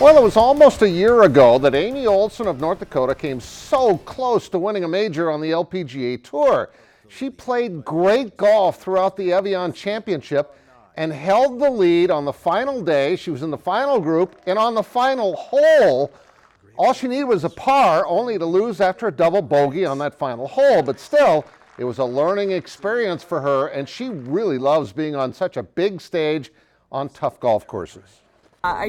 Well, it was almost a year ago that Amy Olson of North Dakota came so close to winning a major on the LPGA Tour. She played great golf throughout the Evian Championship and held the lead on the final day. She was in the final group, and on the final hole, all she needed was a par, only to lose after a double bogey on that final hole. But still, it was a learning experience for her, and she really loves being on such a big stage on tough golf courses. I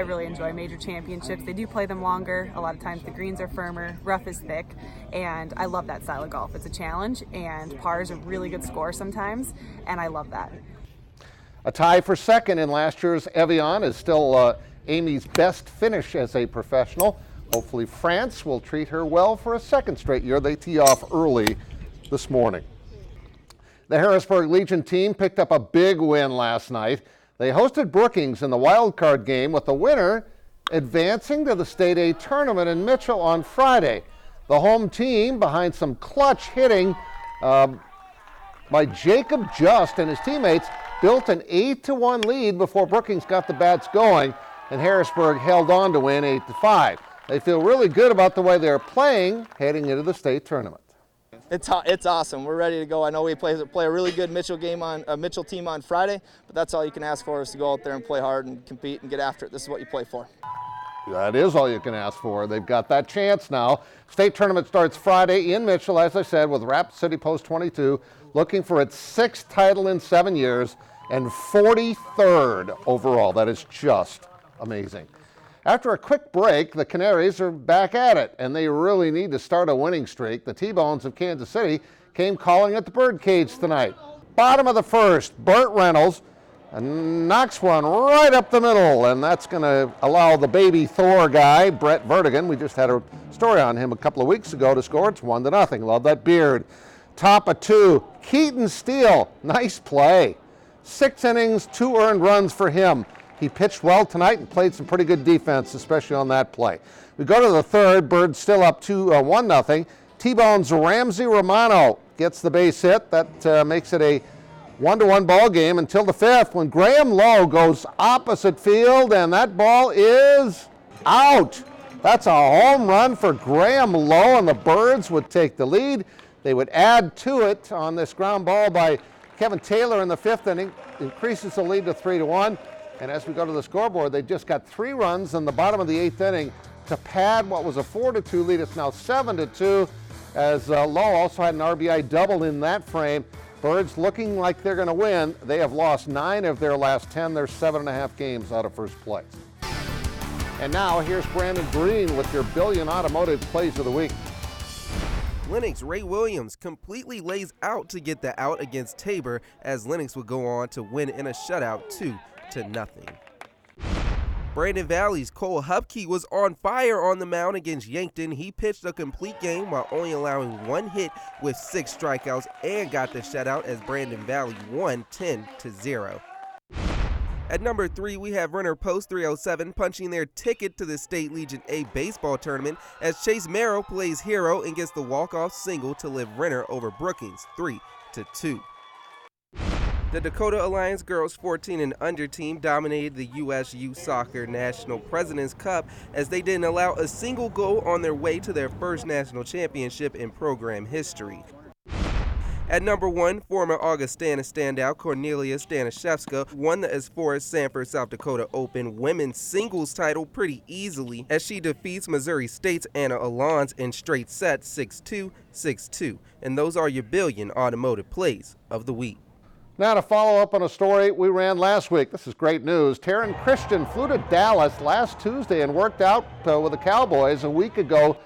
really enjoy major championships. They do play them longer. A lot of times the greens are firmer, rough is thick, and I love that style of golf. It's a challenge, and par is a really good score sometimes, and I love that. A tie for second in last year's Evian is still Amy's best finish as a professional. Hopefully France will treat her well for a second straight year. They tee off early this morning. The Harrisburg Legion team picked up a big win last night. They hosted Brookings in the wild card game, with the winner advancing to the State A tournament in Mitchell on Friday. The home team, behind some clutch hitting by Jacob Just and his teammates, built an 8-1 lead before Brookings got the bats going, and Harrisburg held on to win 8-5. They feel really good about the way they're playing heading into the state tournament. It's awesome. We're ready to go. I know we play a really good Mitchell team on Friday, but that's all you can ask for, is to go out there and play hard and compete and get after it. This is what you play for. That is all you can ask for. They've got that chance now. State tournament starts Friday in Mitchell, as I said, with Rapid City Post 22 looking for its 6th title in 7 years and 43rd overall. That is just amazing. After a quick break, the Canaries are back at it, and they really need to start a winning streak. The T-Bones of Kansas City came calling at the Birdcage tonight. Bottom of the first, Burt Reynolds knocks one right up the middle, and that's going to allow the baby Thor guy, Brett Vertigan, we just had a story on him a couple of weeks ago, to score. It's 1-0. Love that beard. Top of 2, Keaton Steele. Nice play. 6 innings, 2 earned runs for him. He pitched well tonight and played some pretty good defense, especially on that play. We go to the third. Birds still up 1-0. T-Bones Ramsey Romano gets the base hit. That makes it a 1-1 ball game until the 5th, when Graham Lowe goes opposite field, and that ball is out. That's a home run for Graham Lowe, and the Birds would take the lead. They would add to it on this ground ball by Kevin Taylor in the 5th inning, increases the lead to 3-1. And as we go to the scoreboard, they just got 3 runs in the bottom of the 8th inning to pad what was a 4-2 lead. It's now 7-2, as Lowe also had an RBI double in that frame. Birds looking like they're going to win. They have lost 9 of their last 10. They're 7.5 games out of first place. And now here's Brandon Green with your Billion Automotive Plays of the Week. Lennox Ray Williams completely lays out to get the out against Tabor, as Lennox would go on to win in a shutout 2-0. Brandon Valley's Cole Hupke was on fire on the mound against Yankton. He pitched a complete game while only allowing 1 hit with 6 strikeouts and got the shutout, as Brandon Valley won 10-0. At number 3, we have Renner Post 307 punching their ticket to the State Legion A baseball tournament, as Chase Merrill plays hero and gets the walk-off single to lift Renner over Brookings 3-2. The Dakota Alliance Girls 14 and Under team dominated the U.S. Youth Soccer National President's Cup, as they didn't allow a single goal on their way to their first national championship in program history. At number 1, former Augustana standout Cornelia Stanishevska won the Esforza Sanford, South Dakota Open women's singles title pretty easily, as she defeats Missouri State's Anna Alons in straight sets 6-2, 6-2. And those are your Billion Automotive Plays of the Week. Now to follow up on a story we ran last week. This is great news. Taryn Christian flew to Dallas last Tuesday and worked out with the Cowboys a week ago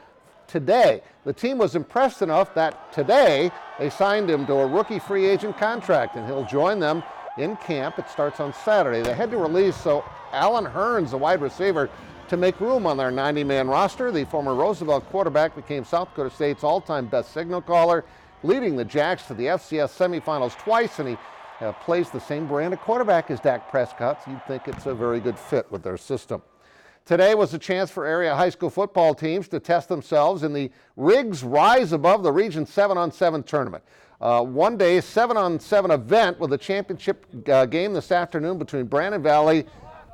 today. The team was impressed enough that today they signed him to a rookie free agent contract, and he'll join them in camp. It starts on Saturday. They had to release Alan Hearns, the wide receiver, to make room on their 90-man roster. The former Roosevelt quarterback became South Dakota State's all-time best signal caller, leading the Jacks to the FCS semifinals twice, and he plays the same brand of quarterback as Dak Prescott, so you'd think it's a very good fit with their system. Today was a chance for area high school football teams to test themselves in the Riggs Rise Above the Region 7-on-7 tournament. One day 7-on-7 event with a championship game this afternoon between Brandon Valley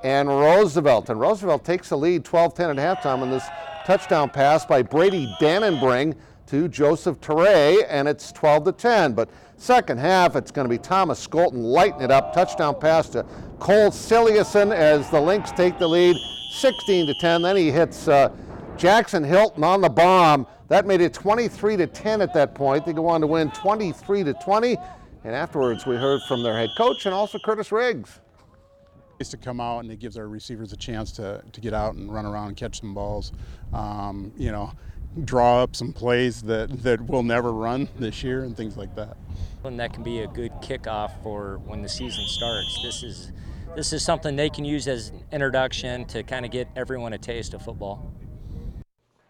and Roosevelt. And Roosevelt takes the lead 12-10 at halftime on this touchdown pass by Brady Dannenbring to Joseph Teray, and it's 12-10. But second half, it's going to be Thomas Skolton lighting it up. Touchdown pass to Cole Siliuson as the Lynx take the lead 16-10. Then he hits Jackson Hilton on the bomb. That made it 23-10 at that point. They go on to win 23-20. And afterwards, we heard from their head coach and also Curtis Riggs. To come out, and it gives our receivers a chance to get out and run around and catch some balls, you know, draw up some plays that we'll never run this year and things like that. And that can be a good kickoff for when the season starts. This is something they can use as an introduction to kind of get everyone a taste of football.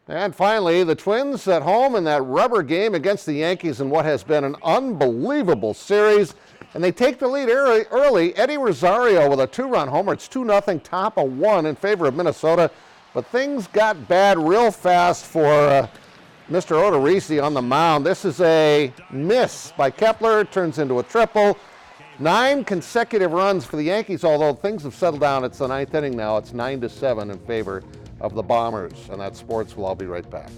And finally, the Twins at home in that rubber game against the Yankees in what has been an unbelievable series. And they take the lead early. Eddie Rosario with a 2-run homer. It's 2-0, top of 1 in favor of Minnesota. But things got bad real fast for Mr. Odorizzi on the mound. This is a miss by Kepler. Turns into a triple. 9 consecutive runs for the Yankees, although things have settled down. It's the 9th inning now. It's 9-7 in favor of the Bombers. And that's sports. We'll all be right back.